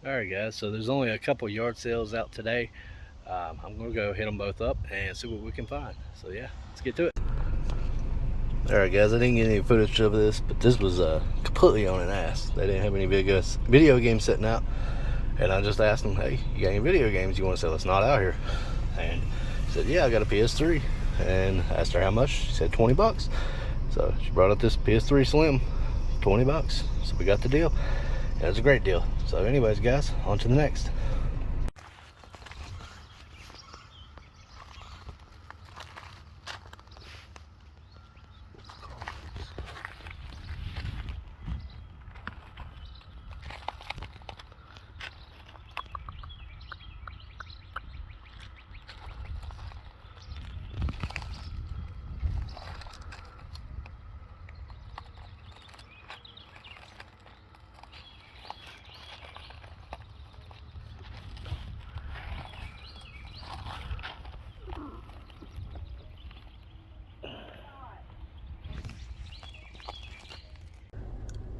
Alright guys, so there's only a couple yard sales out today. I'm going to go hit them both up and see what we can find. So yeah, let's get to it. Alright guys, I didn't get any footage of this, but this was completely on an ass. They didn't have any video games sitting out. And I just asked them, hey, you got any video games you want to sell? It's not out here. And she said, yeah, I got a PS3. And I asked her how much. She said 20 bucks. So she brought up this PS3 Slim, 20 bucks. So we got the deal. And it was a great deal. So anyways guys, on to the next.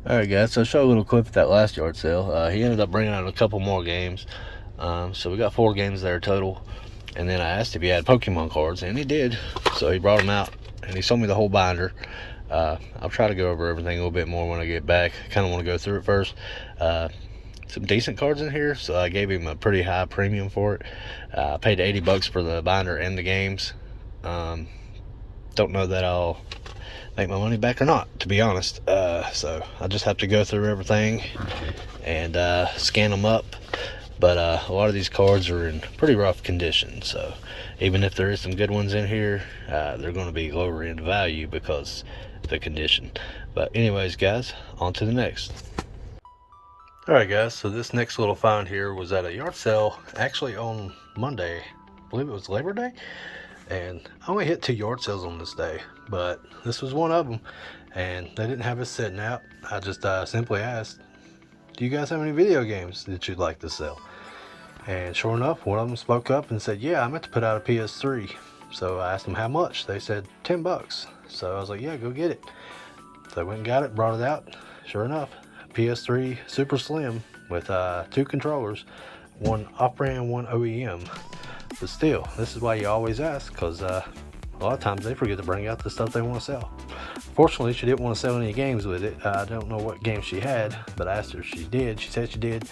Alright guys, so I'll show a little clip of that last yard sale. He ended up bringing out a couple more games. So we got 4 games there total. And then I asked if he had Pokemon cards, and he did. So he brought them out, and he sold me the whole binder. I'll try to go over everything a little bit more when I get back. I kind of want to go through it first. Some decent cards in here, so I gave him a pretty high premium for it. I paid 80 bucks for the binder and the games. Don't know that I'll make my money back or not, to be honest. So I just have to go through everything and scan them up. But a lot of these cards are in pretty rough condition, so even if there is some good ones in here, they're going to be lower in value because of the condition. But anyways guys, on to the next. Alright guys, so this next little find here was at a yard sale actually on Monday. I believe it was Labor Day, and I only hit 2 yard sales on this day, but this was one of them, and they didn't have it sitting out. I just simply asked, do you guys have any video games that you'd like to sell? And sure enough, one of them spoke up and said, yeah, I meant to put out a PS3. So I asked them how much. They said 10 bucks. So I was like, yeah, go get it. So I went and got it, brought it out. Sure enough, PS3 Super Slim with 2 controllers, one off-brand, one OEM. But still, this is why you always ask, because a lot of times they forget to bring out the stuff they want to sell. Fortunately, she didn't want to sell any games with it. I don't know what game she had, but I asked her if she did. She said she did,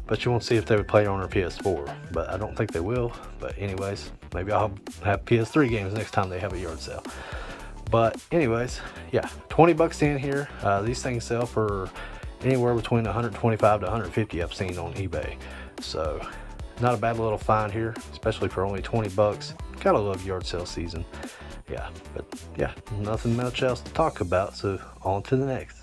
but she wants to see if they would play it on her PS4. But I don't think they will. But anyways, maybe I'll have PS3 games next time they have a yard sale. But anyways, yeah, 20 bucks in here. These things sell for anywhere between 125 to 150 I've seen on eBay. So not a bad little find here, especially for only 20 bucks. Gotta love yard sale season. Yeah, but yeah, nothing much else to talk about, so on to the next.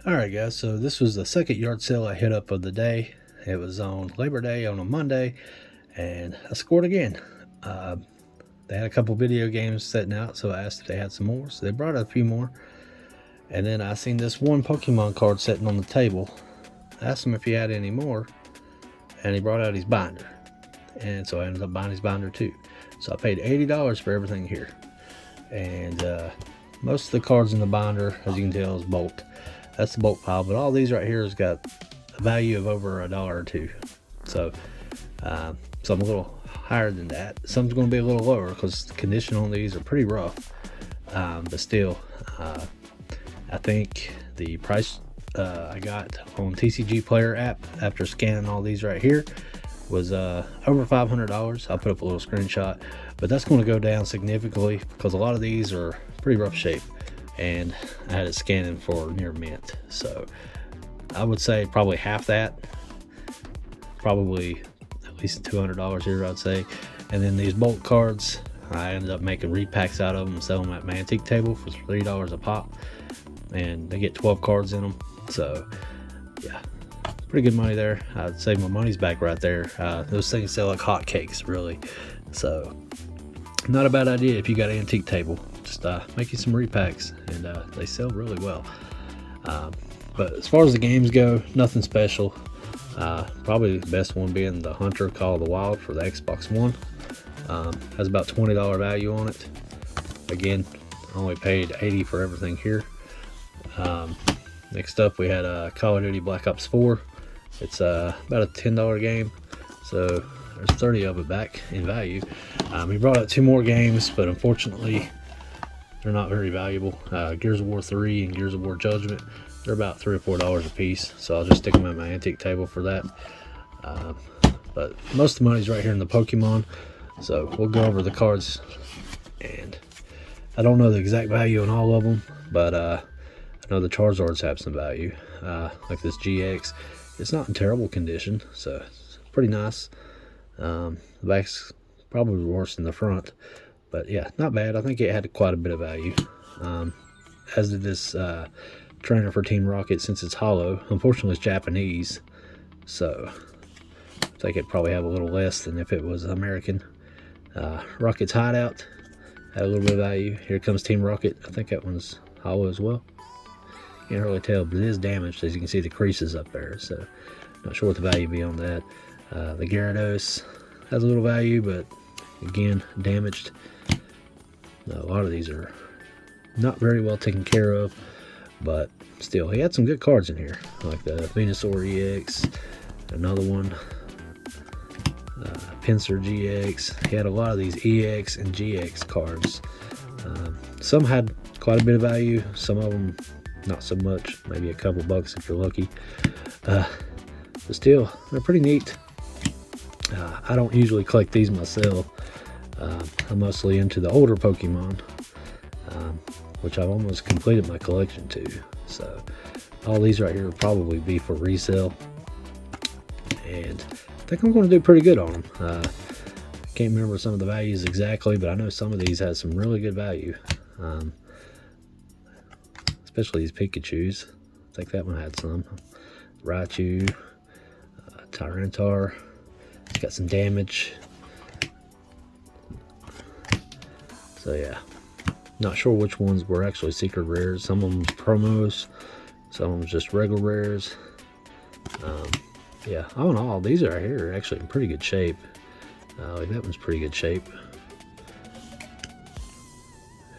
Alright guys, so this was the second yard sale I hit up of the day. It was on Labor Day on a Monday, and I scored again. They had a couple video games sitting out, so I asked if they had some more, so they brought a few more. And then I seen this one Pokemon card sitting on the table. I asked him if he had any more, and he brought out his binder. And so I ended up buying his binder too. So I paid $80 for everything here. And most of the cards in the binder, as you can tell, is bulk. That's the bulk pile, but all these right here has got a value of over $1 or $2. So some a little higher than that. Some's going to be a little lower because the condition on these are pretty rough. But still, I think the price I got on TCG Player app after scanning all these right here was over $500. I'll put up a little screenshot, but that's going to go down significantly because a lot of these are pretty rough shape, and I had it scanning for near mint. So I would say probably half that, probably at least $200 here, I'd say. And then these bulk cards, I ended up making repacks out of them and selling them at my antique table for $3 a pop, and they get 12 cards in them. So yeah, pretty good money there. I'd say my money's back right there. Those things sell like hotcakes, really. So not a bad idea if you got an antique table. Just make you some repacks, and they sell really well. But as far as the games go, nothing special. Probably the best one being the Hunter Call of the Wild for the Xbox One. Has about $20 value on it. Again, I only paid $80 for everything here. Next up we had Call of Duty Black Ops 4. It's about a $10 game, so there's 30 of it back in value. He brought out 2 more games, but unfortunately they're not very valuable. Gears of War 3 and Gears of War Judgment, they're about $3 or $4 a piece, so I'll just stick them at my antique table for that. But most of the money's right here in the Pokemon, so we'll go over the cards. And I don't know the exact value on all of them, but I know the Charizards have some value. Like this GX, it's not in terrible condition, so it's pretty nice. The back's probably worse than the front, but yeah, not bad. I think it had quite a bit of value. As did this trainer for Team Rocket, since it's hollow. Unfortunately, it's Japanese, so I think it'd probably have a little less than if it was American. Rocket's Hideout had a little bit of value. Here comes Team Rocket. I think that one's hollow as well. Can't really tell, but it is damaged. As you can see, the creases up there, so not sure what the value would be on that. The Gyarados has a little value, but again, damaged. A lot of these are not very well taken care of, but still, he had some good cards in here, like the Venusaur EX, another one, Pinsir GX. He had a lot of these EX and GX cards. Some had quite a bit of value, some of them not so much, maybe a couple bucks if you're lucky. But still, they're pretty neat. I don't usually collect these myself. I'm mostly into the older Pokemon, which I've almost completed my collection to. So all these right here will probably be for resale, and I think I'm going to do pretty good on them. I can't remember some of the values exactly, but I know some of these had some really good value, especially these Pikachus. I think that one had some. Raichu, Tyranitar, it's got some damage. So yeah, not sure which ones were actually secret rares. Some of them promos, some of them just regular rares. Yeah, all in all, these right here are actually in pretty good shape. Like that one's pretty good shape.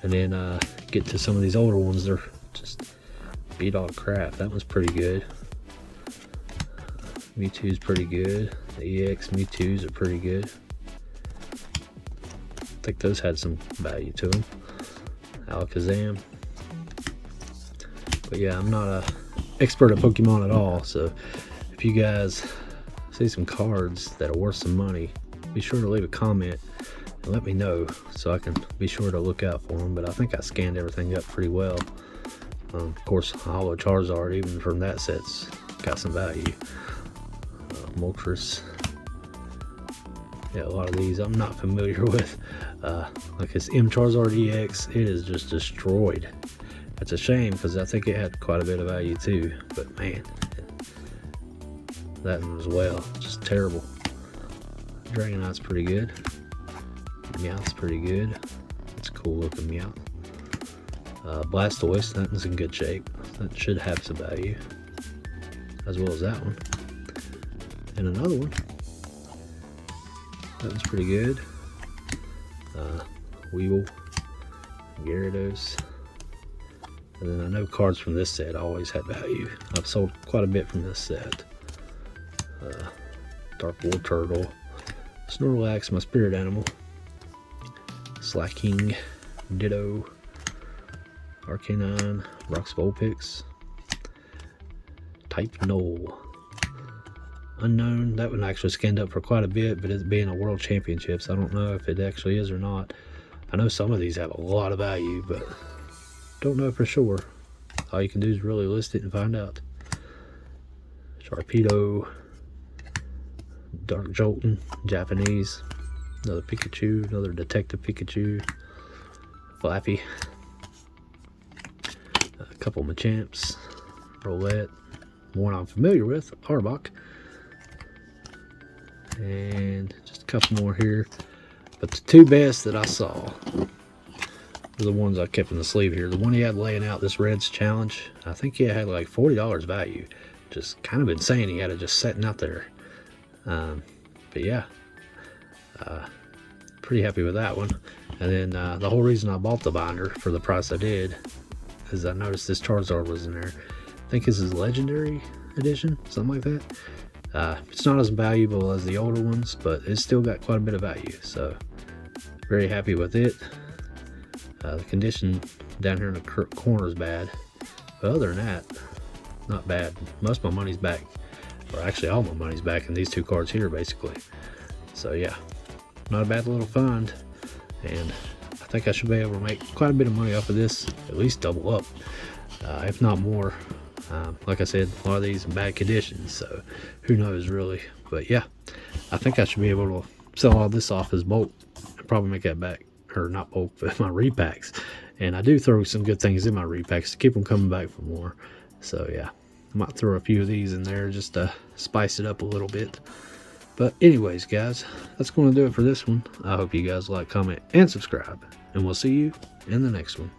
And then get to some of these older ones, they're just beat all crap. That one's pretty good. Mewtwo's pretty good. The EX Mewtwo's are pretty good. I think those had some value to them. Alakazam. But yeah, I'm not an expert at Pokemon at all, so if you guys see some cards that are worth some money, be sure to leave a comment and let me know so I can be sure to look out for them. But I think I scanned everything up pretty well. Of course, Hollow Charizard, even from that set's got some value. Moltres. Yeah, a lot of these I'm not familiar with. Like this M Charizard EX, it is just destroyed. It's a shame because I think it had quite a bit of value too. But man, that one as well, just terrible. Dragonite's pretty good. Meowth's pretty good. It's a cool looking Meowth. Blastoise, that one's in good shape. That should have some value, as well as that one. And another one. That one's pretty good. Weevil, Gyarados. And then I know cards from this set always had value. I've sold quite a bit from this set. Dark Wool Turtle, Snorlax, my spirit animal, Slacking, Ditto, Arcanine, Rox Vulpix, Type Null. Unknown, that one actually scanned up for quite a bit, but it's being a world championships, I don't know if it actually is or not. I know some of these have a lot of value, but don't know for sure. All you can do is really list it and find out. Sharpedo, Dark Jolton, Japanese, another Pikachu, another Detective Pikachu, Flappy, a couple Machamps, Roulette, one I'm familiar with, Arbok, and just a couple more here. But the two best that I saw were the ones I kept in the sleeve here. The one he had laying out, this Reds Challenge, I think he had like $40 value. Just kind of insane. He had it just sitting out there. But yeah, pretty happy with that one. And then the whole reason I bought the binder for the price I did is I noticed this Charizard was in there. I think this is legendary. edition, something like that. It's not as valuable as the older ones, but it's still got quite a bit of value, so very happy with it. The condition down here in the corner is bad, but other than that, not bad. Most of my money's back, or actually all my money's back in these two cards here, basically. So yeah, not a bad little find, and I think I should be able to make quite a bit of money off of this, at least double up, if not more. Like I said, a lot of these in bad conditions, so who knows really. But yeah, I think I should be able to sell all this off as bulk and probably make that back, or not bulk, but my repacks. And I do throw some good things in my repacks to keep them coming back for more. So yeah, I might throw a few of these in there just to spice it up a little bit. But anyways, guys, that's going to do it for this one. I hope you guys like, comment, and subscribe, and we'll see you in the next one.